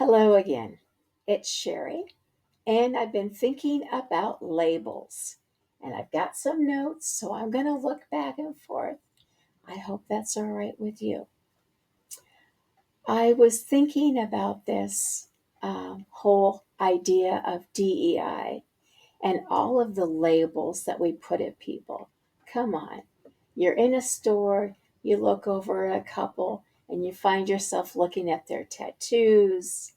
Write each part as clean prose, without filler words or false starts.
Hello again. It's Sherry, and I've been thinking about labels. And I've got some notes, so I'm going to look back and forth. I hope that's all right with you. I was thinking about this whole idea of DEI and all of the labels that we put at people. Come on. You're in a store, you look over at a couple, and you find yourself looking at their tattoos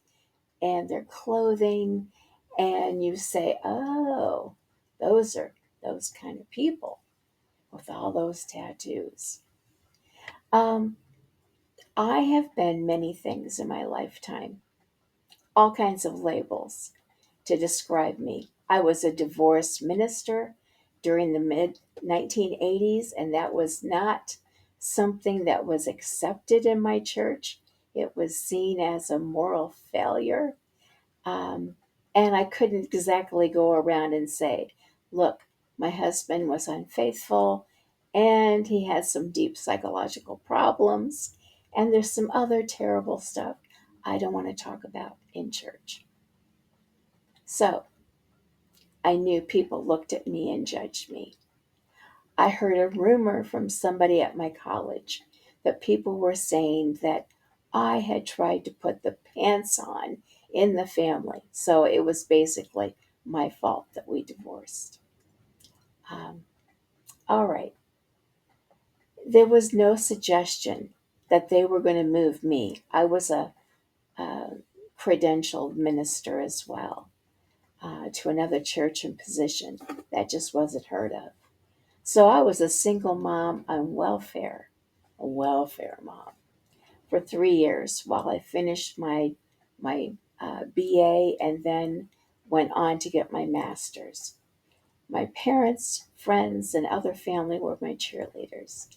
and their clothing, and you say, oh, those are those kind of people with all those tattoos. Um, I have been many things in my lifetime, all kinds of labels to describe me. I was a divorced minister during the mid 1980s, and that was not something that was accepted in my church. It was seen as a moral failure. Um, and I couldn't exactly go around and say, look, my husband was unfaithful and he had some deep psychological problems, and there's some other terrible stuff I don't want to talk about in church. So I knew people looked at me and judged me. I heard a rumor from somebody at my college that people were saying that I had tried to put the pants on in the family. So it was basically my fault that we divorced. Um, all right. There was no suggestion that they were going to move me. I was a credentialed minister as well, to another church and position. That just wasn't heard of. So I was a single mom on welfare, a welfare mom, for 3 years while I finished my BA and then went on to get my master's. My parents, friends, and other family were my cheerleaders.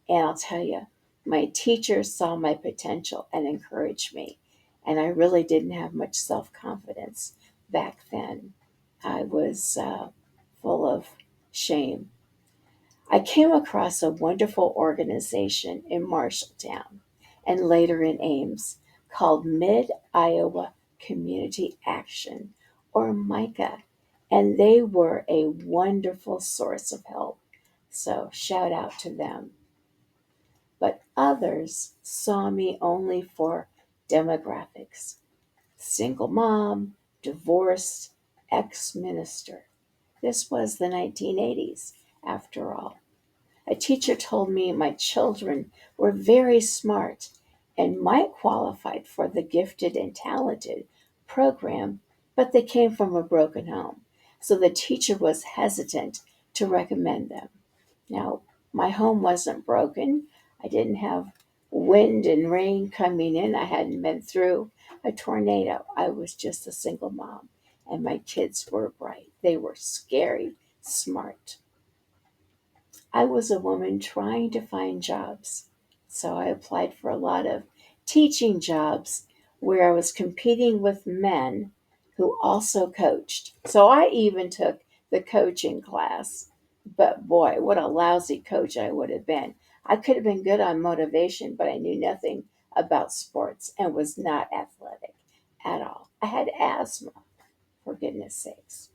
And I'll tell you, my teachers saw my potential and encouraged me. And I really didn't have much self confidence back then. I was full of shame. I came across a wonderful organization in Marshalltown and later in Ames called Mid Iowa Community Action, or MICA, and they were a wonderful source of help. So, shout out to them. But others saw me only for demographics: single mom, divorced, ex minister. This was the 1980s, after all. A teacher told me my children were very smart and might qualify for the gifted and talented program, but they came from a broken home. So the teacher was hesitant to recommend them. Now, my home wasn't broken. I didn't have wind and rain coming in. I hadn't been through a tornado. I was just a single mom, and my kids were bright. They were scary, smart. I was a woman trying to find jobs. So I applied for a lot of teaching jobs where I was competing with men who also coached. So I even took the coaching class. But boy, what a lousy coach I would have been. I could have been good on motivation, but I knew nothing about sports and was not athletic at all. I had asthma, for goodness sakes.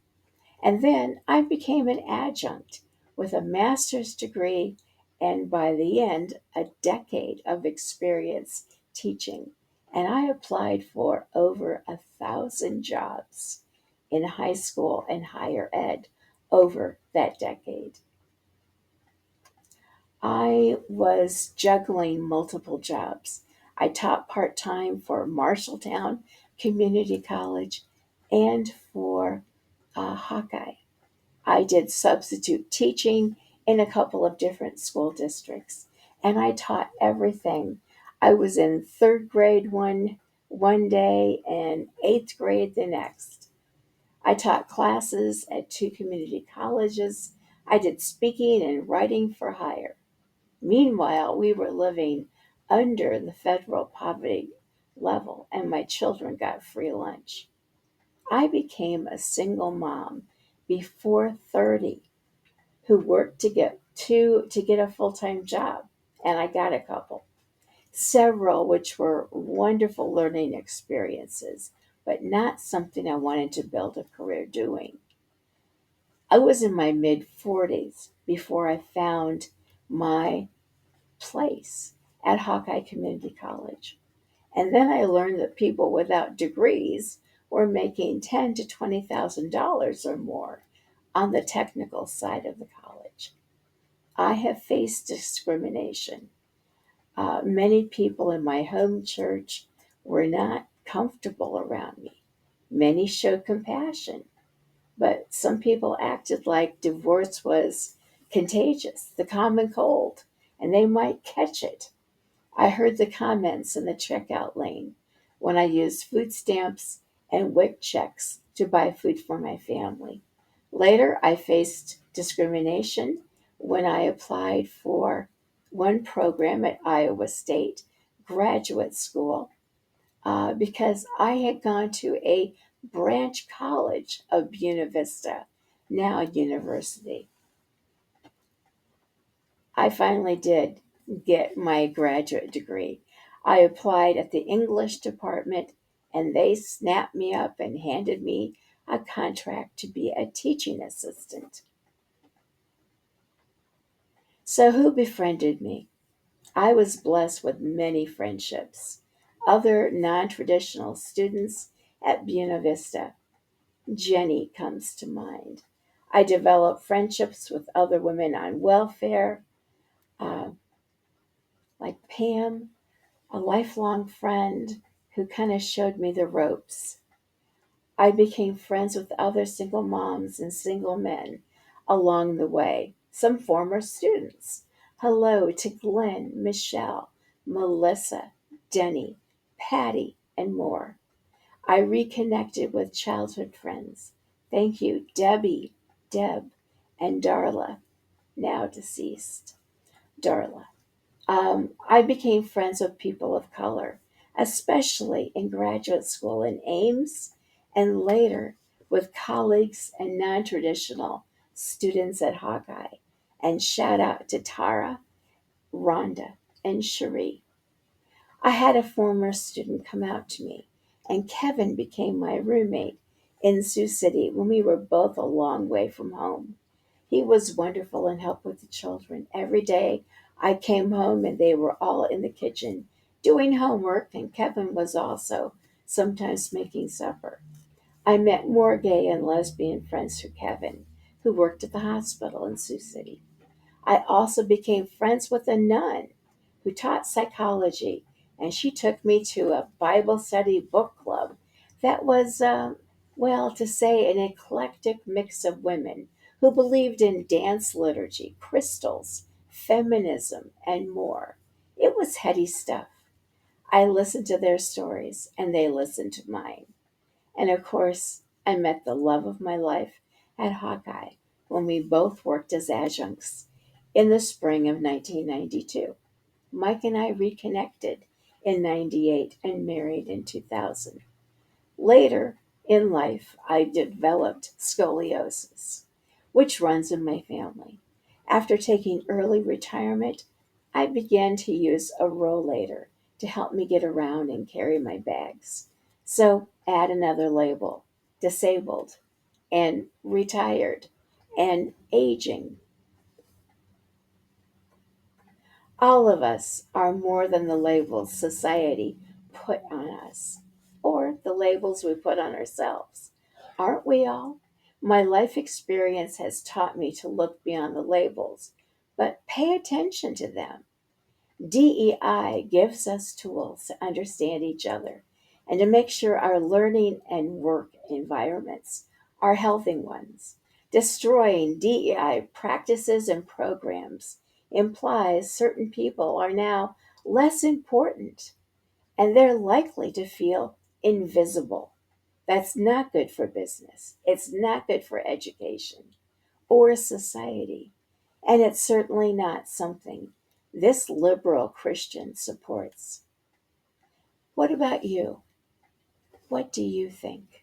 And then I became an adjunct with a master's degree and by the end, a decade of experience teaching. And I applied for over 1,000 jobs in high school and higher ed over that decade. I was juggling multiple jobs. I taught part time for Marshalltown Community College and for Hawkeye. I did substitute teaching in a couple of different school districts, and I taught everything. I was in third grade one day and eighth grade the next. I taught classes at two community colleges. I did speaking and writing for hire. Meanwhile, we were living under the federal poverty level, and my children got free lunch. I became a single mom before 30 who worked to get a full-time job, and I got a couple. several which were wonderful learning experiences, but not something I wanted to build a career doing. I was in my mid 40s before I found my place at Hawkeye Community College. And then I learned that people without degrees were making $10,000 to $20,000 or more on the technical side of the college. I have faced discrimination. Many people in my home church were not comfortable around me. Many showed compassion, but some people acted like divorce was contagious, the common cold, and they might catch it. I heard the comments in the checkout lane when I used food stamps and WIC checks to buy food for my family. Later, I faced discrimination when I applied for one program at Iowa State Graduate School because I had gone to a branch college of Buena Vista, now university. I finally did get my graduate degree. I applied at the English department and they snapped me up and handed me a contract to be a teaching assistant. So, who befriended me? I was blessed with many friendships. Other non traditional students at Buena Vista. Jenny comes to mind. I developed friendships with other women on welfare, uh, like Pam, a lifelong friend who kind of showed me the ropes. I became friends with other single moms and single men along the way, some former students. Hello to Glenn, Michelle, Melissa, Denny, Patty, and more. I reconnected with childhood friends. Thank you, Debbie, Deb, and Darla, now deceased. Darla. I became friends with people of color, especially in graduate school in Ames and later with colleagues and non traditional students at Hawkeye. And shout out to Tara, Rhonda, and Cherie. I had a former student come out to me, and Kevin became my roommate in Sioux City when we were both a long way from home. He was wonderful and helped with the children. Every day I came home and they were all in the kitchen doing homework, and Kevin was also sometimes making supper. I met more gay and lesbian friends through Kevin, who worked at the hospital in Sioux City. I also became friends with a nun who taught psychology, and she took me to a Bible study book club that was, well, to say, an eclectic mix of women who believed in dance liturgy, crystals, feminism, and more. It was heady stuff. I listened to their stories, and they listened to mine. And of course, I met the love of my life at Hawkeye when we both worked as adjuncts in the spring of 1992. Mike and I reconnected in 98 and married in 2000. Later in life, I developed scoliosis, which runs in my family. After taking early retirement, I began to use a rollator to help me get around and carry my bags. So add another label: disabled and retired and aging. All of us are more than the labels society put on us, or the labels we put on ourselves. Aren't we all? My life experience has taught me to look beyond the labels, but pay attention to them. DEI gives us tools to understand each other and to make sure our learning and work environments are healthy ones. Destroying DEI practices and programs implies certain people are now less important and they're likely to feel invisible. That's not good for business. It's not good for education or society. And it's certainly not something this liberal Christian supports. What about you? What do you think?